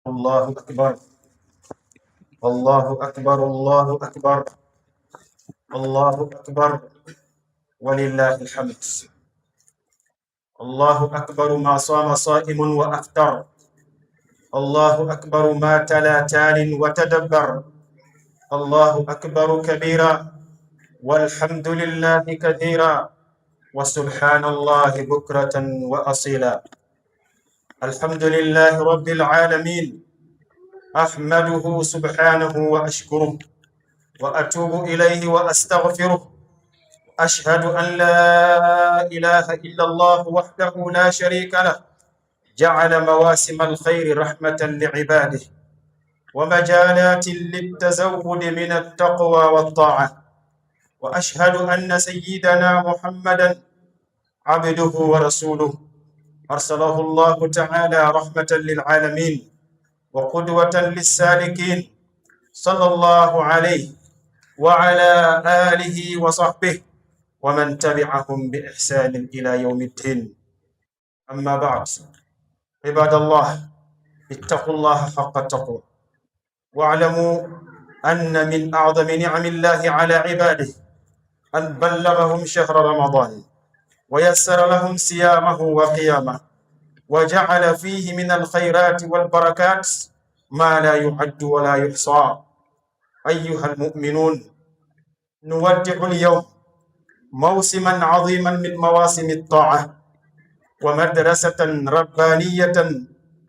الله أكبر. الله أكبر. الله أكبر. الله أكبر ولله الحمد. الله أكبر ما صام صائم وأفطر. الله أكبر ما تلا تال وتدبر. الله أكبر كبيرا والحمد لله كثيرا وسبحان الله بكرة وأصيلا. الحمد لله رب العالمين، أحمده سبحانه وأشكره وأتوب إليه وأستغفره. أشهد أن لا إله إلا الله وحده لا شريك له، جعل مواسم الخير رحمة لعباده ومجالات للتزود من التقوى والطاعة. وأشهد أن سيدنا محمدا عبده ورسوله، أرسله الله تعالى رحمة للعالمين وقدوة للسالكين، صلى الله عليه وعلى آله وصحبه ومن تبعهم بإحسان إلى يوم الدين. أما بعد، عباد الله، اتقوا الله حق التقوى، واعلموا أن من أعظم نعم الله على عباده أن بلغهم شهر رمضان ويسر لهم صيامه وقيامه، وجعل فيه من الخيرات والبركات ما لا يعد ولا يحصى. أيها المؤمنون، نودع اليوم موسما عظيما من مواسم الطاعة ومدرسة ربانية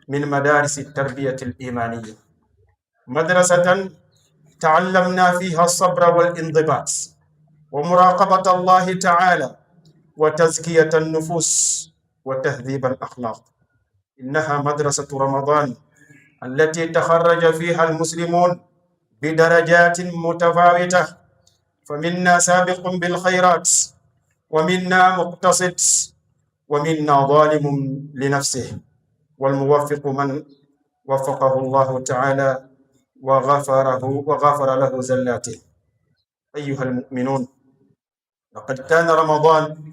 من مدارس التربية الإيمانية، مدرسة تعلمنا فيها الصبر والانضباط ومراقبة الله تعالى وتزكية النفوس وتهذيب الأخلاق. إنها مدرسة رمضان التي تخرج فيها المسلمون بدرجات متفاوتة، فمنا سابق بالخيرات ومنا مقتصد ومنا ظالم لنفسه، والموفق من وفقه الله تعالى وغفر له زلاته. أيها المؤمنون، لقد كان رمضان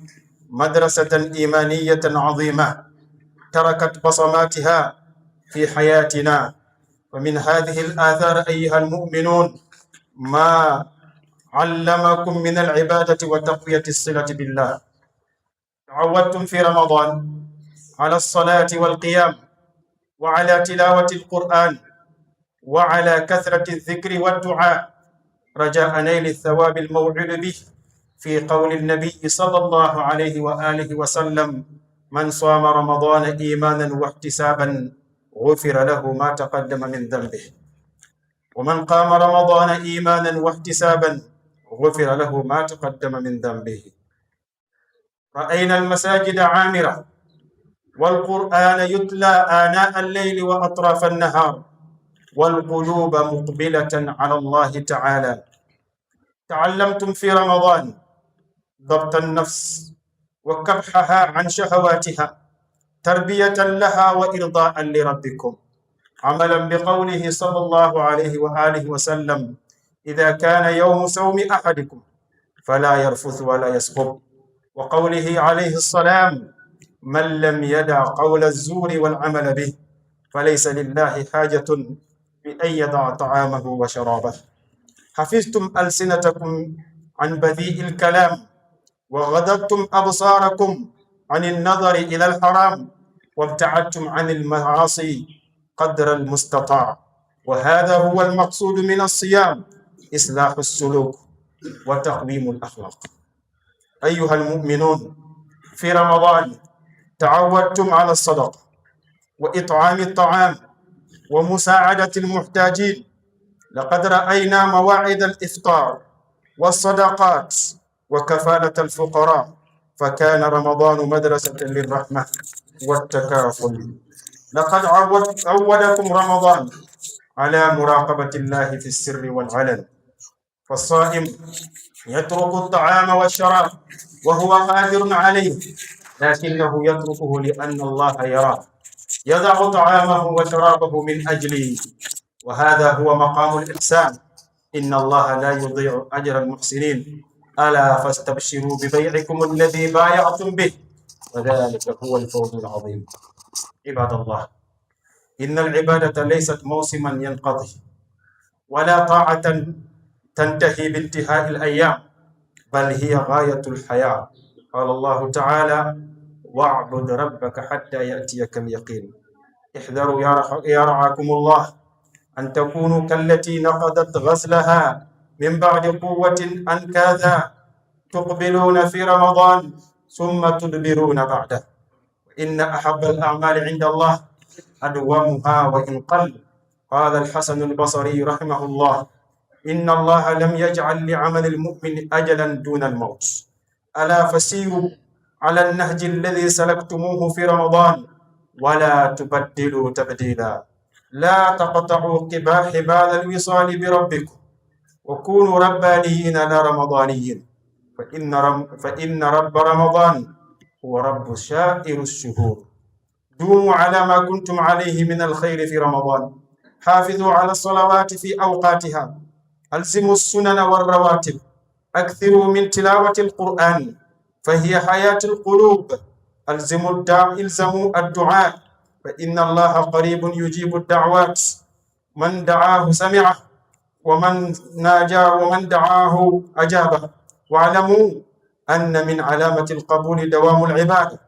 مدرسة إيمانية عظيمة تركت بصماتها في حياتنا. ومن هذه الآثار أيها المؤمنون ما علمكم من العبادة وتقوية الصلة بالله. تعودتم في رمضان على الصلاة والقيام وعلى تلاوة القرآن وعلى كثرة الذكر والدعاء رجاء نيل الثواب الموعود به في قول النبي صلى الله عليه وآله وسلم: من صام رمضان إيمانا واحتسابا غفر له ما تقدم من ذنبه، ومن قام رمضان إيمانا واحتسابا غفر له ما تقدم من ذنبه. رأينا المساجد عامرة والقرآن يتلى آناء الليل وأطراف النهار، والقلوب مقبلة على الله تعالى. تعلمتم في رمضان ضبط النفس وكبحها عن شهواتها، تربية لها وإرضاء لربكم، عملا بقوله صلى الله عليه وآله وسلم: إذا كان يوم صوم أحدكم فلا يرفث ولا يسخب، وقوله عليه السلام: من لم يدع قول الزور والعمل به فليس لله حاجة بأن يدع طعامه وشرابه. حفظتم ألسنتكم عن بذيء الكلام وغضبتم أبصاركم عن النظر إلى الحرام، وابتعدتم عن المعاصي قدر المستطاع. وهذا هو المقصود من الصيام: إصلاح السلوك وتقويم الأخلاق. أيها المؤمنون، في رمضان تعودتم على الصدقة وإطعام الطعام ومساعدة المحتاجين. لقد رأينا مواعيد الإفطار والصدقات وكفالة الفقراء، فكان رمضان مدرسة للرحمة والتكافل. لقد عودكم رمضان على مراقبة الله في السر والعلن، فالصائم يترك الطعام والشراب وهو قادر عليه، لكنه يتركه لأن الله يراه، يضع طعامه وشرابه من أجلي، وهذا هو مقام الإحسان. إن الله لا يضيع أجر المحسنين، ألا فاستبشروا ببيعكم الذي بايعتم به، وذلك هو الفوز العظيم. عباد الله، إن العبادة ليست موسما ينقضي ولا طاعة تنتهي بانتهاء الأيام، بل هي غاية الحياة. قال الله تعالى: واعبد ربك حتى يأتيك اليقين. احذروا يا رعاكم الله أن تكونوا كالتي نقضت غزلها من بعد قوة أنكاثا، تقبلون في رمضان ثم تدبرون بعده. إن أحب الأعمال عند الله أدومها وإن قل. قال الحسن البصري رحمه الله: إن الله لم يجعل لعمل المؤمن أجلا دون الموت، ألا فسيروا على النهج الذي سلكتموه في رمضان ولا تبدلوا تبديلا. لا تقطعوا حبال الوصال بربكم، وكونوا ربانيين لا رمضانيين، فإن رب رمضان هو رب سائر الشهور. دوموا على ما كنتم عليه من الخير في رمضان، حافظوا على الصلوات في أوقاتها، ألزموا السنن والرواتب، أكثروا من تلاوة القرآن فهي حياة القلوب، ألزموا الدعاء فإن الله قريب يجيب الدعوات، من دعاه سمعه ومن دعاه أجابه. واعلموا أن من علامة القبول دوام العبادة،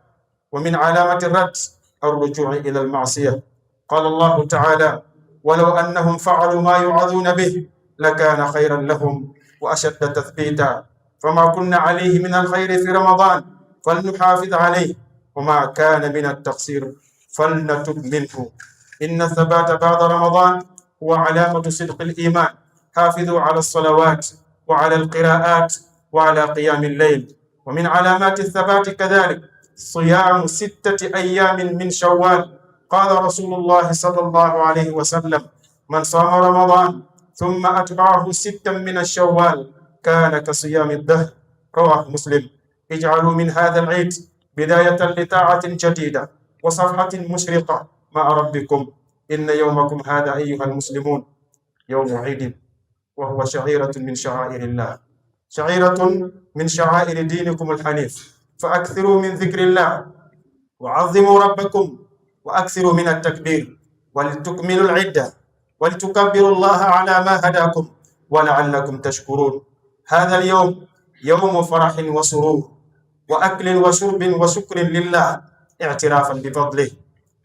ومن علامة الرد الرجوع إلى المعصية. قال الله تعالى: ولو أنهم فعلوا ما يوعظون به لكان خيرا لهم وأشد تثبيتا. فما كنا عليه من الخير في رمضان فلنحافظ عليه، وما كان من التقصير فلنتب منه. إن الثبات بعد رمضان هو علامة صدق الإيمان. حافظوا على الصلوات وعلى القراءات وعلى قيام الليل. ومن علامات الثبات كذلك صيام 6 أيام من شوال. قال رسول الله صلى الله عليه وسلم: من صام رمضان ثم أتبعه 6 من الشوال كان كصيام الدهر. رواه مسلم. اجعلوا من هذا العيد بداية لطاعة جديدة وصفحة مشرقة مع ربكم. إن يومكم هذا أيها المسلمون يوم عيد، وهو شعيرة من شعائر الله، شعيرة من شعائر دينكم الحنيف، فأكثروا من ذكر الله وعظموا ربكم وأكثروا من التكبير، ولتكملوا العدة ولتكبروا الله على ما هداكم ولعلكم تشكرون. هذا اليوم يوم فرح وسرور وأكل وشرب وشكر لله اعترافا بفضله.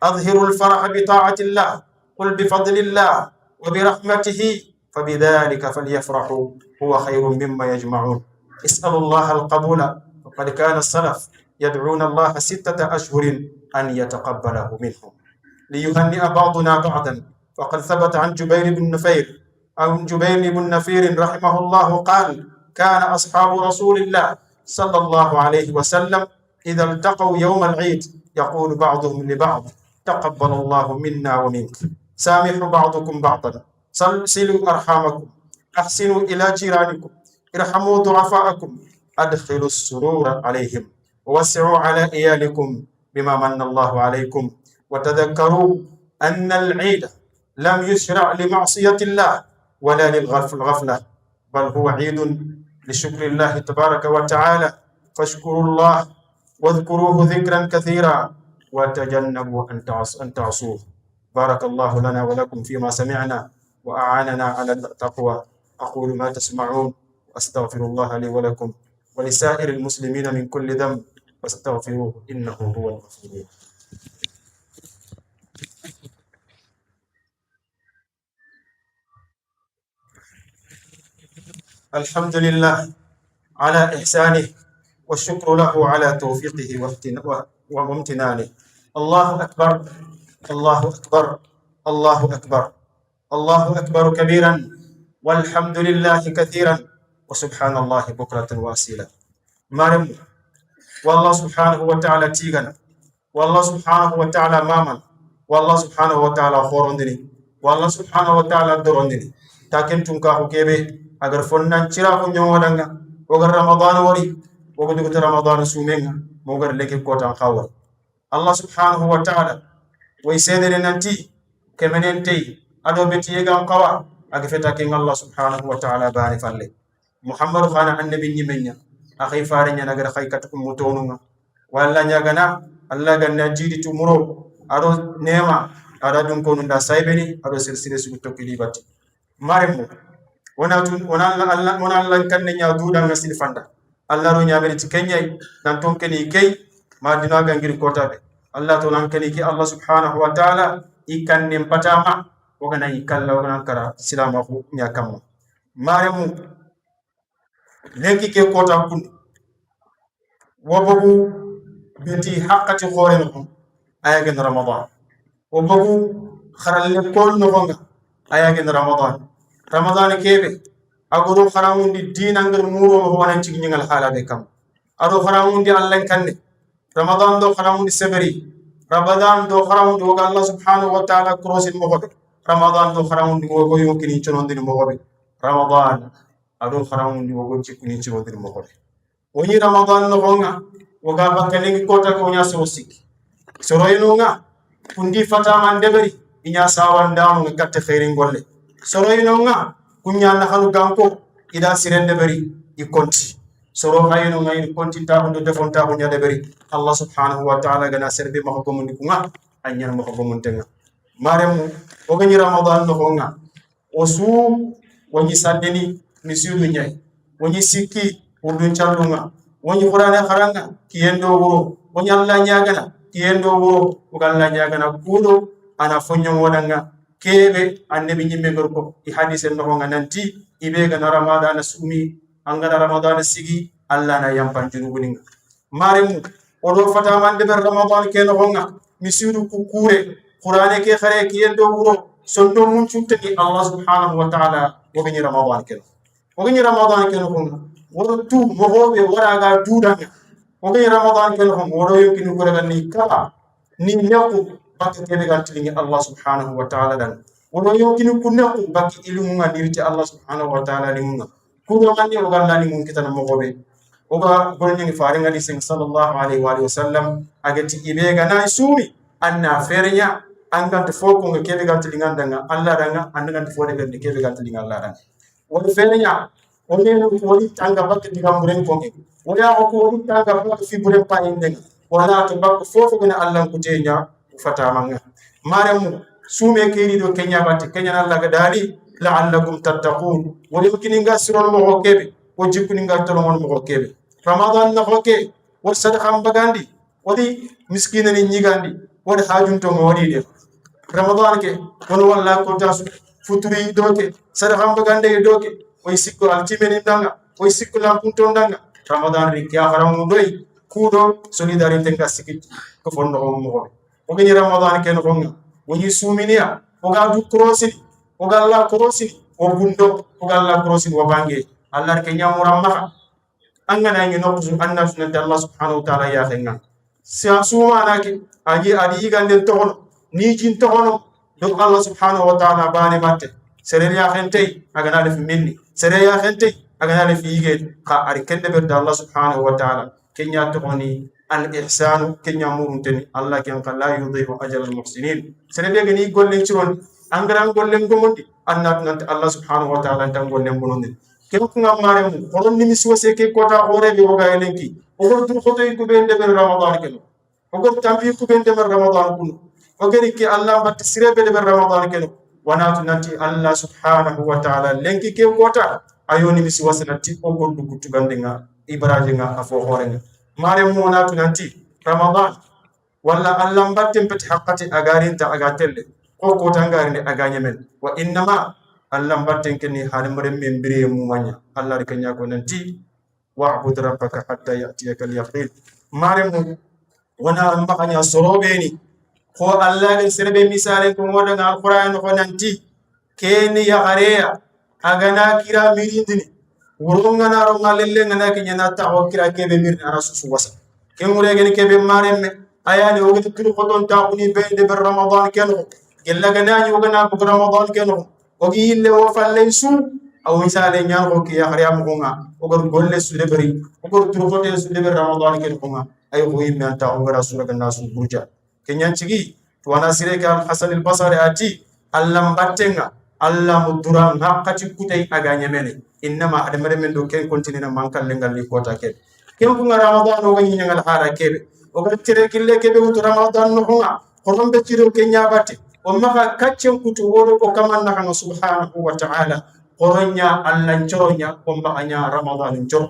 أظهروا الفرح بطاعة الله، قل بفضل الله وبرحمته فبذلك فليفرحوا هو خير مما يجمعون. اسألوا الله القبول، وقد كان السلف يدعون الله 6 أشهر أن يتقبله منهم. ليهنئ بعضنا بعضا، فقد ثبت عن جبير بن نفير رحمه الله قال: كان أصحاب رسول الله صلى الله عليه وسلم إذا التقوا يوم العيد يقول بعضهم لبعض: تقبل الله منا ومنك، سامحوا بعضكم بعضا، صلوا أرحامكم، أحسنوا إلى جيرانكم، ارحموا ضعفاءكم، أدخلوا السرور عليهم، ووسعوا على إيالكم بما من الله عليكم. وتذكروا أن العيد لم يشرع لمعصية الله ولا للغفلة، بل هو عيد لشكر الله تبارك وتعالى. فاشكروا الله واذكروه ذكرا كثيرا وتجنبوا أن تعصوه. بارك الله لنا ولكم فيما سمعنا وأعاننا على التقوى. أقول ما تسمعون وأستغفر الله لي ولكم ولسائر المسلمين من كل ذنب فاستغفروه إنه هو الغفور الرحيم. الحمد لله على إحسانه، والشكر له على توفيقه وامتنانه. الله أكبر، الله أكبر، الله أكبر، الله أكبر كبيرا، والحمد لله كثيرا، وسبحان الله بكرة وأصيلا. مرم والله سبحانه وتعالى تيغنا، والله سبحانه وتعالى ماما، والله سبحانه وتعالى خورندني، والله سبحانه وتعالى درندني. تاكن تنكاهو كيبه agar fonnan cira ko nyowadanga wogar ramadan wari wogo duguta ramadan sumenga mogar leke kotan khawar. Allah subhanahu wa ta'ala way sedere nanti kemenen tey ado beti yegan qawa aga feta ken Allah subhanahu wa ta'ala bari falle muhammad khana annabi nyimenya akhay fare nya nagar khaykat ko mutonunga walla nyagana Allah ganna jidi tumuro ado nema ada dum ko nda saybeni ado silsile su tokkili batti maremu wona tun wona Allah kanne nya duda ngasil fanda Allah ro nya beri kenyai nan ton keni kay ma dina gangir kotabe Allah to nan keni ki Allah subhanahu wa ta'ala ikanne patama wogana ikalla wogana kara silama ko nya kam maremu lenki ke kota kun wobogu beti haqqati khoren ayagen ramadan wobogu kharalle kol no gonga ayagen ramadan kebe agoro kharamundi dinangal muro ho wanan ci ngal halabe kam ado kharamundi Allah kanne ramadan do kharamundi seberi ramadan do kharamundi woga Allah subhanahu wa ta'ala krosin mo hobe ramadan do kharamundi wogo yokini chonondini mo hobe ramadan ado kharamundi wogo cikuni chonondini mo hobe woni ramadan no gonga woga bakale kota ko nya so sikki soroyinonga kundi fatama ndeberi inya sawandamu ngatte khairin golle soroyinonga kunya na halu ganko ida sirende beri ikonti soro hayno ngai konti ta hondo defonta ko nyade beri Allah subhanahu wa ta'ala gana serbe ma ko mun kunga anyar ma ko mun tenga maremu o gani ramadan no honga o su woni sadeni misiudu nyai woni sikki wudun challunga woni qur'ana kharanga kiyendo wuro woni Allah nyagana kiyendo wuro ko Allah nyagana kudo ana fonyo wodanga kebe annabi nyimme gorko i hadise no honga nanti ibe ga ramadan sumi angana ramadan sigi Allah na yampan junubuninga maremu odo fata man de ramadan ke no honga misiudu ku kure qur'ane ke khare kiyendo wuro sondo mun chuntani Allah subhanahu wa ta'ala wogani ramadan ke no honga wodo tu mohobe waraga dudanga wogani ramadan ke no honga wodo yokinu ko daga ni kala ni nyako bakki kebe gantilingi Allah subhanahu wa ta'ala dan wodo yokinu kunnaku bakki ilunga dirti Allah subhanahu wa ta'ala limunga kudo mandi o galla ni mun kitana mogobe oga golni faringa di sing sallallahu alaihi wa sallam agati ibe gana sumi anna fernya angante foko nga kebe gantilinga danga Allah danga andanga fo de gande kebe gantilinga Allah danga wodo fernya woni woni tanga bakki digam buren kongi wala ko woni tanga bakki fi buren painde wala to bakki fofo gana Allah kutenya fatamanga maremu sume keri do kenya batte kenya Allah ga dali la'allakum tattaqun woni kininga siron mo hokebe o jikuninga tolomon mo hokebe ramadan na hoke wo sadaqa bagandi wodi miskina ni nyigandi wodi hajun to ngodi de ramadan ke won walla ko tasu futuri doke sadaqa bagande doke o sikko altimeni danga o sikko lampunto danga ramadan ri kya haramu doy kudo solidarité nga sikki ko fonno mo hobe o gani ramadan ke no gonga woni suminia o ga du krosi o ga Allah krosi o gundo o ga Allah krosi o bange Allah ke nyamura maha angana ngi nokzu anna sunna Allah subhanahu wa ta'ala ya khenga sia suma naki aji adi gande tohono ni jin tohono do Allah subhanahu wa ta'ala bani batte sere ya khentey agana def minni sere ya khentey agana def yige ka ari kende be Allah subhanahu wa ta'ala kenya tohoni al ihsanu kenya murunteni Allah ken kala yudhibu ajal al muhsinin sere be gani golle ciron angaran golle ngomondi annat nant Allah subhanahu wa ta'ala tan golle ngomondi kemo ko ngamare mu horon nimi siwase ke kota hore be woga elenki o dur khoto ko be de ramadan keno o go tambi ko be de ramadan kun o gari ki Allah bat sire be de ramadan keno wanatu nanti Allah subhanahu wa ta'ala lenki ke kota ayo nimi siwase nanti o go du kutugandenga ibraje nga afo horenga mare mu wanatu nanti ramadan walla Allah batte peti haqqati agarinta agatelle ko ko tangarinde aganyemen wa innama Allah batten keni halimre membire mu manya Allah kenya ko nanti wa'bud rabbaka hatta ya'tiyaka al-yaqin mare mu wana ambakanya sorobeni ko Allah den serbe misale ko moda na alquran ko nanti keni ya gareya agana kira mirindini woronga na ronga lelle ngana kinya na ta o kira kebe mir na rasu wasa kemure geni kebe mare me ayani o gati kilo kodon ta kuni be de ramadan keno gella ganani o gana ko ramadan keno o gi ille o falle su aw misale nyaan ko ki ya khariya mo nga o gor golle su de bari o gor turu ko su de ramadan keno ko nga ay ko yimme anta o gara sura ganna su burja kenyan cigi to wana sire ka hasan al basri ati allam battenga Allah mudura haqqati kutay aga nyamene innama adamare men do ken kontinina mankal lengal li kota ken ken ko ramadan o gani ngal hara kebe o gor tere kille kebe to ramadan no nga ko rombe ciro kenya batte وما كاتشم كتورو وكمان نحن سبحانه وتعالى قرنيا الله جرنيا وما أنيا رمضان جر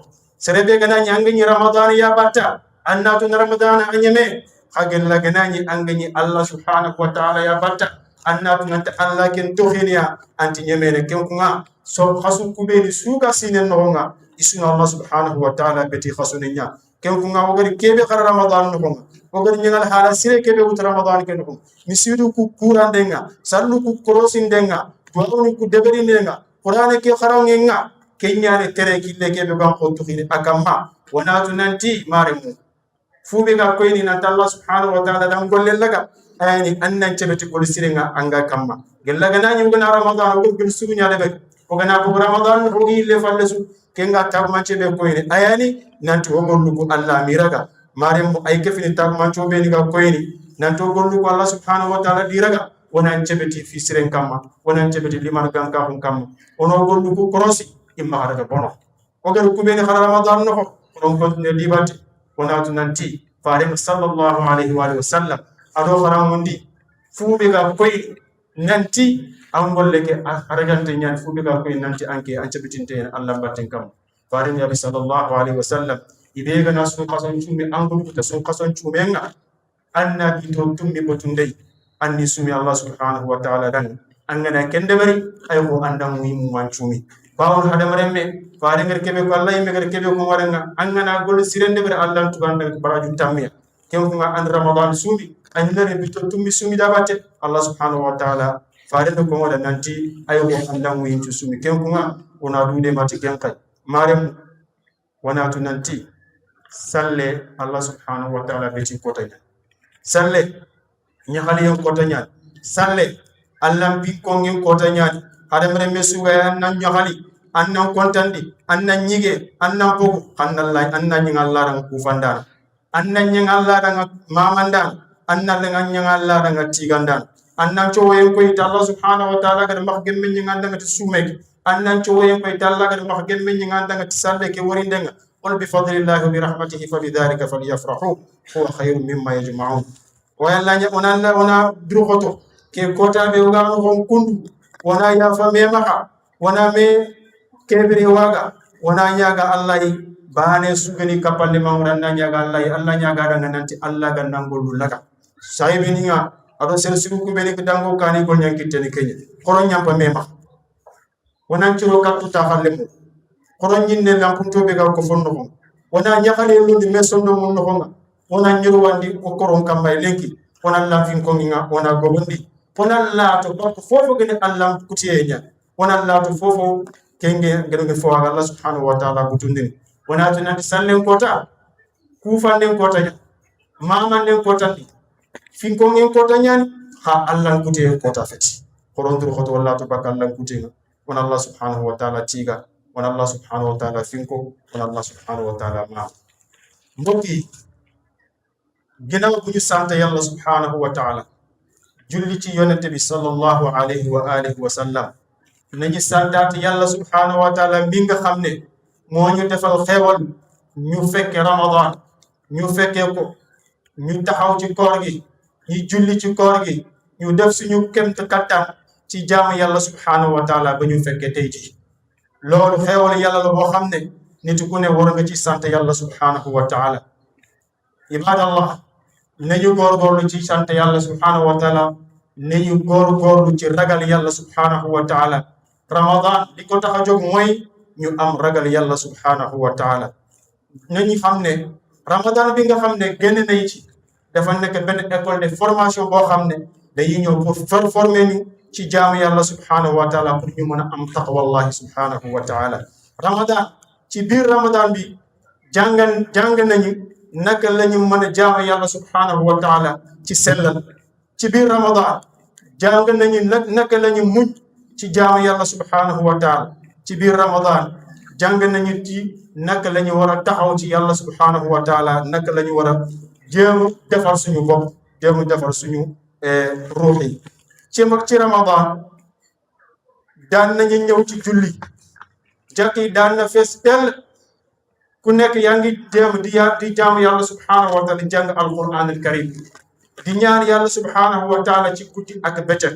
سربي غناني أنغني رمضان يا باتا أناتو رمضان أنيمي خاجل لغناني أنغني الله سبحانه وتعالى يا باتا أناتو نت الله كن تخينيا أنت نيمي كن كنا سو خسو كوبيني سوكا سينن نونغا isuna Allah subhanahu wa ta'ala beti khasuninya ken ko nga wogari kebe khara ramadan no wogari ngal hala sire kebe ut ramadan ken ko misidu ku kuran denga sallu ku krosin denga duawni ku deberi denga qur'an ke kharaw ngenga kenyare tere kille kebe ban ko tukhini akamma wana tunanti maremu fube ga koyni nan Allah subhanahu wa ta'ala dan golle laga ayani annan cebeti ko sirenga anga kamma gellaga nani ngona ramadan ko gel sunya lebe ko gana ko ramadan ko le fallesu kenga tagmanche be koyni ayani nanti wogollugo Allah miraga marem ay kefini tagmancho be ni ga koyni nanti wogollugo Allah subhanahu wa ta'ala diraga wona cebeti fi siren kamma wona cebeti liman ganka hon kamma ono gollugo korosi imma haraga bono o gar ku be ni khara ramadan no ko ko ne libati wona to nanti farim sallallahu alaihi wa sallam ado kharamundi fuube ga koyni nanti an golle ke aragante nyan fu ga ko nanti anke an cabitinte Allah batten kam farin ya sallallahu alaihi wasallam ibe ga nasu qason chumi an gudu ta sun qason chumenga anna bi to tummi botundai anni sumi Allah subhanahu wa ta'ala dan angana kende bari ay ko andam wi mu man chumi bawon hada maremme farin ngar kebe ko Allah yimbe ngar kebe ko waranga angana gol sirende bari Allah tuganda ko baraju tammiya kem ko an ramadan sumi an nare bi to tummi sumi da batte Allah subhanahu wa ta'ala faade ko wala nanti ayo ko andam wi ci sumi ken ko wona dude mati ken kay marem wona to nanti salle Allah subhanahu wa ta'ala be ci kota nya salle nyaali yon kota nya salle Allah bi ko ngin kota nya hada mere mesu ga nan nyaali annan kontandi annan nyige annan ko annalla annan nyi Allah ran ku fandana annan nyi Allah ran mamandan annan nyi Allah ran tigandan annan cowoyen koy Allah subhanahu wa ta'ala gada mak gemme ñi nganda ngati sumeki annan cowoyen koy Allah gada mak gemme ñi nganda ngati salle ke wori ndenga qul bi fadlillahi wa bi rahmatihi fa bidhalika falyafrahu huwa khayrun mimma yajma'un wa yalla nya onalla ona drugoto ke kota be uga on kundu wana ya fa me maka wana me kebri waga wana nyaga Allah bane sugani kapalle mawran nyaga Allah nyaga danga nanti Allah ga nangolu laka sayibiniga ado sel sibu ku beni dango kani gol nyankite ni kenya koron nyampa mema wonan ciro kaptu ta xalemu koron nyinne lampunto be gal ko fonno ko wona nyaxale lundi mesondo mon no nga wona nyiru wandi ko koron kambay lenki wona la fin ko nginga wona gobondi wona la to ko fofo gene Allah kutiye nya wona la to fofo kenge gene fo Allah subhanahu wa ta'ala butundin wona to nanti sallen kota ku fanden kota nya mama den kota ni fin ko ngin kota nyani ha Allah kutiye kota feti koron dur khoto walla to bakal Allah kutiye wona Allah subhanahu wa ta'ala tiga wona Allah subhanahu wa ta'ala finko wona Allah subhanahu wa ta'ala ma mbokki ginaaw bu ñu sante yalla subhanahu wa ta'ala julli ci yonente bi sallallahu alayhi wa alihi wa sallam nañu santat yalla subhanahu wa ta'ala mi nga xamne mo ñu defal xewal ñu fekke ramadan ñu fekke ko ñu taxaw ci koor gi ñu julli ci koor gi ñu def suñu kemt kattan ci jaamu yalla subhanahu wa ta'ala ba ñu fekke tay ji lolu xewal yalla la bo xamne nit ku ne war nga ci sante yalla subhanahu wa ta'ala ibadallah nañu góorgóorlu ci sante yalla subhanahu wa ta'ala nañu góorgóorlu ci ragal yalla subhanahu wa ta'ala ramadan liko taxa jog moy ñu am ragal yalla subhanahu wa ta'ala nañu xamne ramadan bi nga xamne genn na ci dafa nek ben école de formation bo xamne dañuy ñëw pour former ñu ci jaamu yalla subhanahu wa ta'ala pour ñu mëna am taqwa allah subhanahu wa ta'ala ramadan ci bir ramadan bi jang nañu naka lañu mëna jaamu yalla subhanahu wa ta'ala ci sellal ci bir ramadan jang nañu naka lañu muñ ci jaamu yalla subhanahu wa ta'ala ci bir ramadan jang nañu ci naka lañu wara taxaw ci yalla subhanahu wa ta'ala naka lañu wara jëm defal suñu bop jëm defal suñu ruhi ci ramadan daan nañu ñëw ci julli jakki daan na fess tel ku nek yaangi dem di jaamu yalla subhanahu wa ta'ala jang alquran alkarim di ñaan yàlla subhanahu wa taala ci guddi ak bëccëg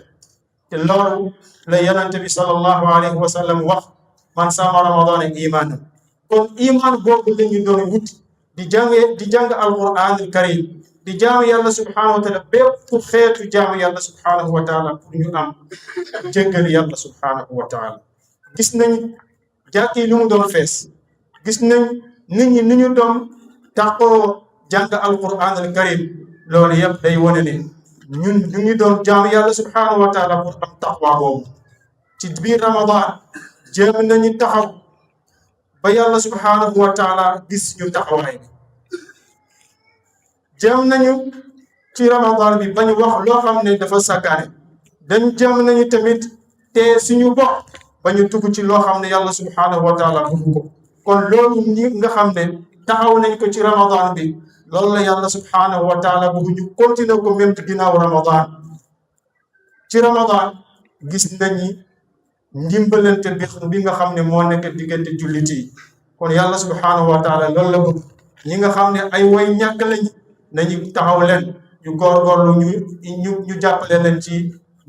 te loolu la yonente bi sallallahu alayhi wa sallam wax man sama ramadana imaana kon iman boobu la ñu doon wut di jàng alquranul karim di jaamu yàlla subhanahu wa taala bépp xeetu jaamu yàlla subhanahu wa taala pour ñu am jéggal yàlla subhanahu wa taala gis nañ jàkk yi lu mu doon fees gis nañ nit ñi ni ñu doon tàqoo jàng alquranul karim loolu yëpp day wane ne ñun ñu ngi doon jaamu yàlla subhanahu wa taala pour am taqwa boobu ci biir ramadan jéem nañu taxaw ba yàlla subhanahu wa taala gis ñu taxawaay bi jéem nañu ci ramadan bi bañu wax loo xam ne dafa sàggaane dañ jéem nañu tamit te suñu bopp bañu tugg ci loo xam ne yàlla subhanahu wa taala bëgg ko kon loolu ñi nga xam ne taxaw nañ ko ci ramadan bi loolu la yàlla subhanahu wa taala bëgg ñu continuer ko même ci ginnaaw ramadan ci ramadan gis nañu ndimbalante bi nga xam ne moo nekk diggante jullit yi kon yàlla subhanahu wa taala loolu la bëgg ñi nga xam ne ay way ñàkk lañ nañu taxaw leen ñu góorgóorlu ñu jàppale leen ci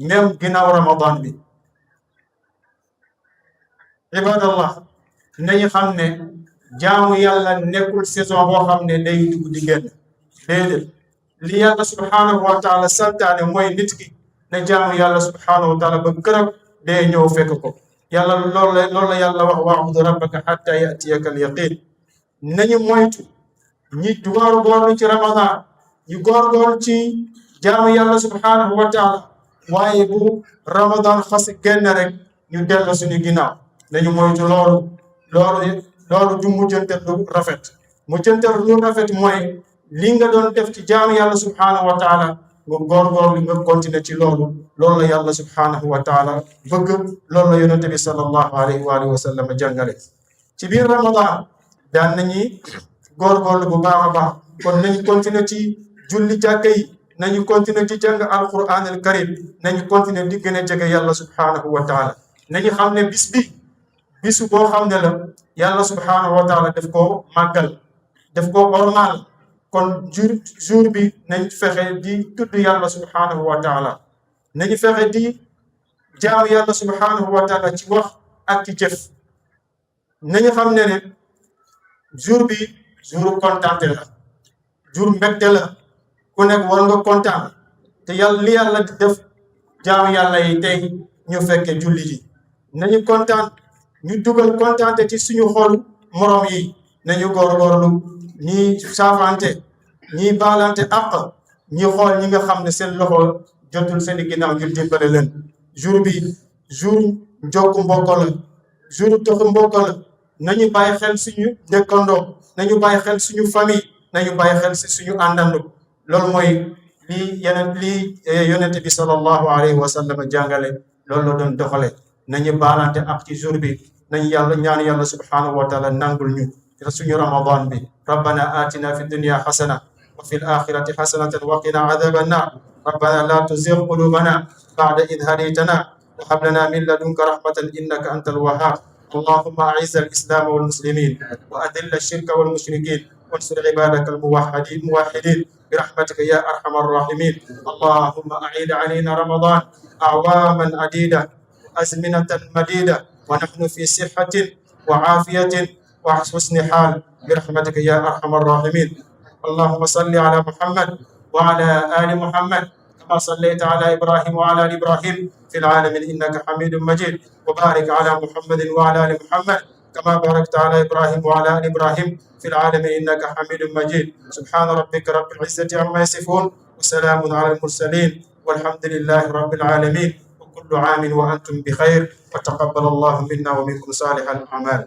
même ginnaaw ramadan bi ibadallah nañu xam ne jaamu yàlla nekkul saison boo xam ne day dugg di génn déedéet li yàlla subhanahu wa taala santaane mooy nit ki ne jaamu yàlla subhanahu wa taala ba kërab dee ñëw fekk ko yàlla loolu la yàlla wax wa'budu rabbaka hatta ya'tiyaka al yaqin nañu moytu ñi góorgóorlu ci ramadan ñu góorgóorlu ci jaamu yàlla subhanahu wa taala waaye bu ramadan xas génn rek ñu dellu suñu ginnaaw nañu moytu loolu du mujjantal lu rafet mujjantal lu rafet mooy li nga doon def ci jaamu yàlla subhanahu wa taala nga góorgóorlu nga continuer ci loolu la yàlla subhanahu wa taala bëgg loolu la yonente bi sallallahu alayhi wa alihi wa sallam jàngale ci biir ramadan daan nañu góorgóorlu bu baax a baax kon nañu continuer ci julli jàkka yi nañu continuer ci jàng alquran al karim nañu continuer di gën a jege yàlla subhanahu wa taala nañu xam ne bisu boo xam ne la yàlla subhanahu wa taala daf ko màggal daf ko ormal kon jour bi nañ fexe di tudd yàlla subhanahu wa taala nañu fexe di jaamu yàlla subhanahu wa taala ci wax ak ci jëf nañu xam ne jour bi jour kontaante la jour mbégte la ku nekk war nga kontaan te yàlla di def jaamu yàlla yi tey ñu fekke julli ji nañu kontaan ñu dugal kontaante ci suñu xol morom yi nañu góorgóorlu ñi saafante ñi baalante àq ñi xool ñi nga xam ne seen loxo jotul seen ginnaaw ngir dimbale leen jour bi jour njokk mbokk la jour tox mbokk la nañu bàyyi xel suñu dëkkandoo nañu bàyyi xel suñu famille nañu bàyyi xel si suñu àndando loolu mooy lii yonente bi sallallahu alayhi wa sallam jàngale loolu la doon doxale nañu baalante ak ci jour bi nañu ñaan yàlla subhanahu wa taala nangul ñu suñu ramadan bi rabbana atina fi dunya hasana wa fil akhirati hasanatan wa qina adhaban nar rabbana la tuzigh qulubana ba'da idh hadaytana wa hab lana min ladunka rahmatan innaka antal wahhab اللهم أعز الإسلام والمسلمين وأذل الشرك والمشركين وانصر عبادك الموحدين برحمتك يا أرحم الراحمين اللهم أعيد علينا رمضان أعواما عديدة أزمنة مديدة ونحن في صحة وعافية وحسن حال برحمتك يا أرحم الراحمين اللهم صل على محمد وعلى آل محمد كما صليت على إبراهيم وعلى آل إبراهيم في العالمين إنك حميد مجيد وبارك على محمد وعلى آل محمد كما باركت على إبراهيم وعلى آل إبراهيم في العالمين إنك حميد مجيد سبحان ربك رب العزة عما يصفون وسلام على المرسلين والحمد لله رب العالمين وكل عام وأنتم بخير وتقبل الله منا ومنكم صالح الأعمال